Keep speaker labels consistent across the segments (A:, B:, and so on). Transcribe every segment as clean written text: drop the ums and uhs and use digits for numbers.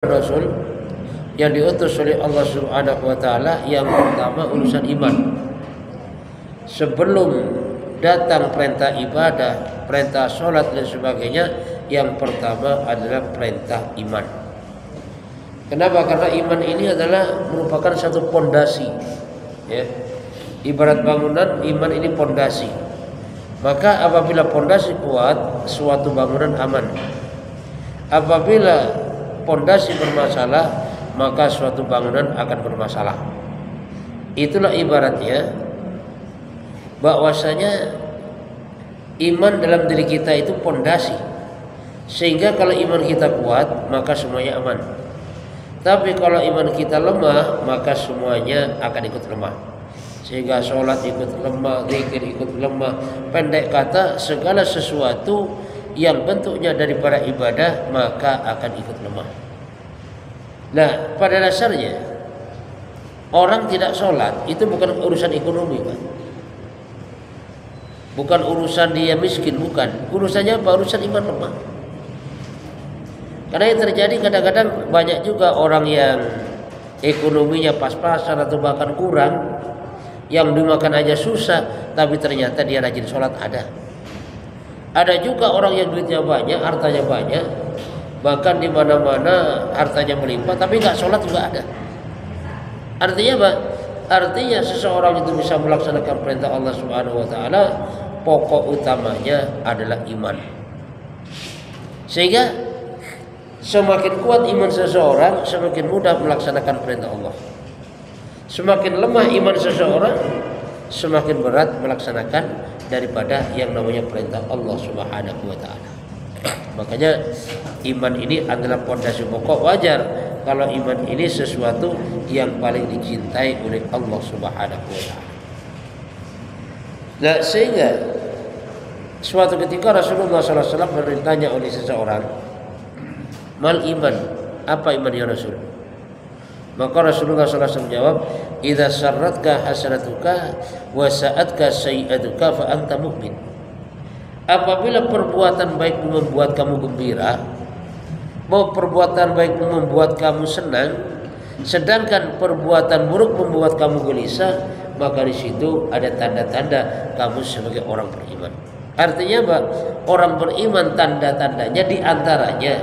A: Rasul yang diutus oleh Allah Subhanahu wa taala, yang pertama urusan iman. Sebelum datang perintah ibadah, perintah sholat dan sebagainya, yang pertama adalah perintah iman. Kenapa? Karena iman ini adalah merupakan satu pondasi, ya. Ibarat bangunan, iman ini pondasi. Maka apabila pondasi kuat, suatu bangunan aman. Apabila pondasi bermasalah, maka suatu bangunan akan bermasalah. Itulah ibaratnya bahwasanya iman dalam diri kita itu pondasi, sehingga kalau iman kita kuat maka semuanya aman. Tapi kalau iman kita lemah, maka semuanya akan ikut lemah, sehingga sholat ikut lemah, zikir ikut lemah. Pendek kata, segala sesuatu yang bentuknya daripada ibadah maka akan ikut lemah. Nah, pada dasarnya orang tidak sholat itu bukan urusan ekonomi, Pak. Bukan urusan dia miskin, bukan. Urusannya apa? Urusan iman lemah. Karena yang terjadi kadang-kadang banyak juga orang yang ekonominya pas-pasan atau bahkan kurang, yang dimakan aja susah, tapi ternyata dia rajin sholat ada. Ada juga orang yang duitnya banyak, hartanya banyak, bahkan di mana-mana hartanya melimpah, tapi nggak sholat juga ada. Artinya apa? Artinya seseorang itu bisa melaksanakan perintah Allah Subhanahu wa taala, pokok utamanya adalah iman. Sehingga semakin kuat iman seseorang, semakin mudah melaksanakan perintah Allah. Semakin lemah iman seseorang, semakin berat melaksanakan daripada yang namanya perintah Allah Subhanahu wa taala. Makanya iman ini adalah pondasi pokok. Wajar kalau iman ini sesuatu yang paling dicintai oleh Allah Subhanahu wa taala. Nah, sehingga suatu ketika Rasulullah SAW ditanya oleh seseorang, mal iman, apa iman ya Rasul? Maka Rasulullah SAW menjawab, idza sarratka hasanatuka wa sa'atka sayyi'atuka fa anta mu'min. Apabila perbuatan baik membuat kamu gembira, mau perbuatan baik membuat kamu senang, sedangkan perbuatan buruk membuat kamu gelisah, maka di situ ada tanda-tanda kamu sebagai orang beriman. Artinya apa? Orang beriman tanda-tandanya diantaranya,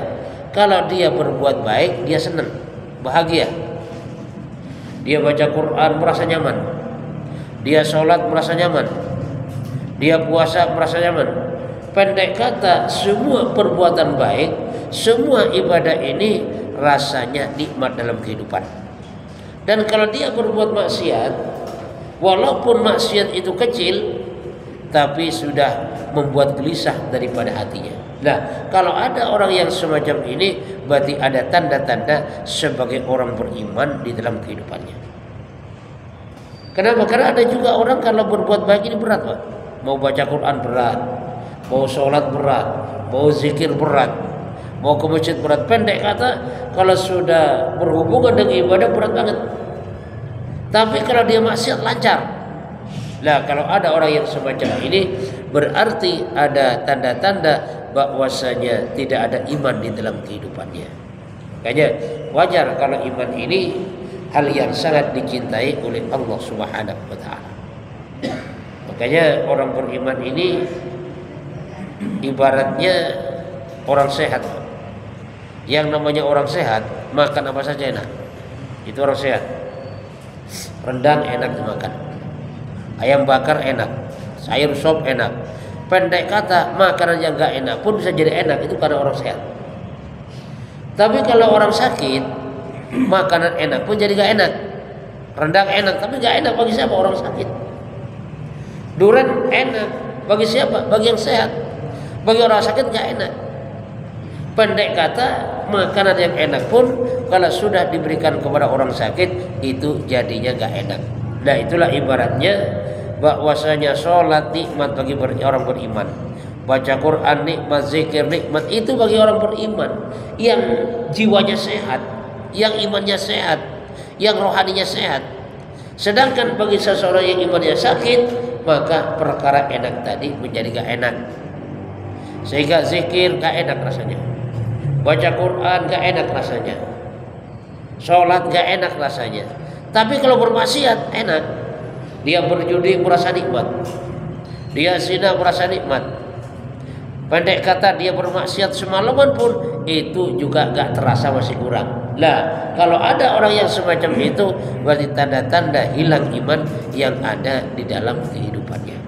A: kalau dia berbuat baik dia senang, bahagia. Dia baca Quran merasa nyaman, dia sholat merasa nyaman, dia puasa merasa nyaman. Pendek kata, semua perbuatan baik, semua ibadah ini rasanya nikmat dalam kehidupan. Dan kalau dia berbuat maksiat, walaupun maksiat itu kecil, tapi sudah membuat gelisah daripada hatinya. Nah, kalau ada orang yang semacam ini, berarti ada tanda-tanda sebagai orang beriman di dalam kehidupannya. Kenapa? Karena ada juga orang kalau berbuat baik ini berat, Pak. Mau baca Quran berat, mau sholat berat, mau zikir berat, mau ke masjid berat. Pendek kata, kalau sudah berhubungan dengan ibadah berat banget. Tapi kalau dia maksiat lancar. Nah, kalau ada orang yang semacam ini, berarti ada tanda-tanda bahwasanya tidak ada iman di dalam kehidupannya. Makanya wajar kalau iman ini hal yang sangat dicintai oleh Allah Subhanahu wa taala. Makanya orang beriman ini ibaratnya orang sehat. Yang namanya orang sehat, makan apa saja enak. Itu orang sehat. Rendang enak dimakan, ayam bakar enak, sayur sop enak. Pendek kata, makanan yang gak enak pun bisa jadi enak, itu karena orang sehat. Tapi kalau orang sakit, makanan enak pun jadi gak enak. Rendang enak, tapi gak enak bagi siapa? Orang sakit. Durian enak bagi siapa? Bagi yang sehat. Bagi orang sakit gak enak. Pendek kata, makanan yang enak pun kalau sudah diberikan kepada orang sakit, itu jadinya gak enak. Nah, itulah ibaratnya bahwasanya sholat nikmat bagi orang beriman, baca Quran nikmat, zikir nikmat, itu bagi orang beriman yang jiwanya sehat, yang imannya sehat, yang rohaninya sehat. Sedangkan bagi seseorang yang imannya sakit, maka perkara enak tadi menjadi gak enak, sehingga zikir gak enak rasanya, baca Quran gak enak rasanya, Sholat gak enak rasanya. Tapi kalau bermaksiat enak. Dia berjudi merasa nikmat. Dia zina merasa nikmat. Pendek kata dia bermaksiat semalaman pun itu juga gak terasa, masih kurang. Lah, kalau ada orang yang semacam itu berarti tanda-tanda hilang iman yang ada di dalam kehidupannya.